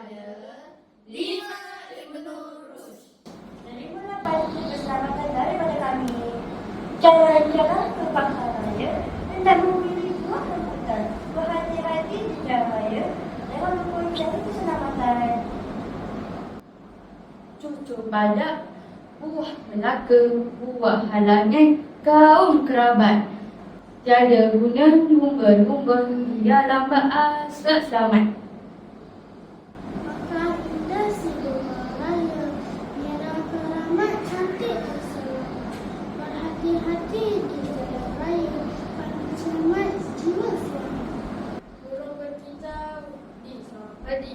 kepada 5 Ibnu Rushd. Terimalah pasti keselamatan daripada kami. Jangan kebanggaan raya dan memilih buah rambutan. Berhati-hati di jalan raya dalam mengucapkan keselamatan. Cucu badak, buah melaka, buah halangan, kaum kerabat. Tiada guna lumba-lumba, dia lambat asal selamat. Maka indah si bunga raya, merah keramat cantik asal. Berhati-hati di jalan raya, pandang selamat jiwa selamat. Burung berkicau di sawah padi,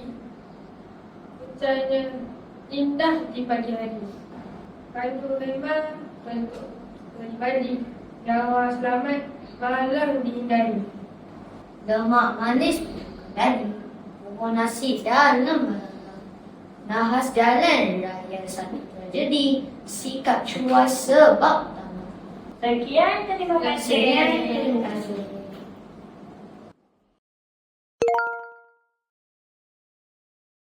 ucapnya indah di pagi hari. Kayu memang bentuk pribadi, nyawa selamat malam dihindari. Lemak manis dan bubur nasi dalam malam. Nahas jalan raya satu tragedi, sikap cuas sebab tamak. Sekian, terima kasih. Terima kasih.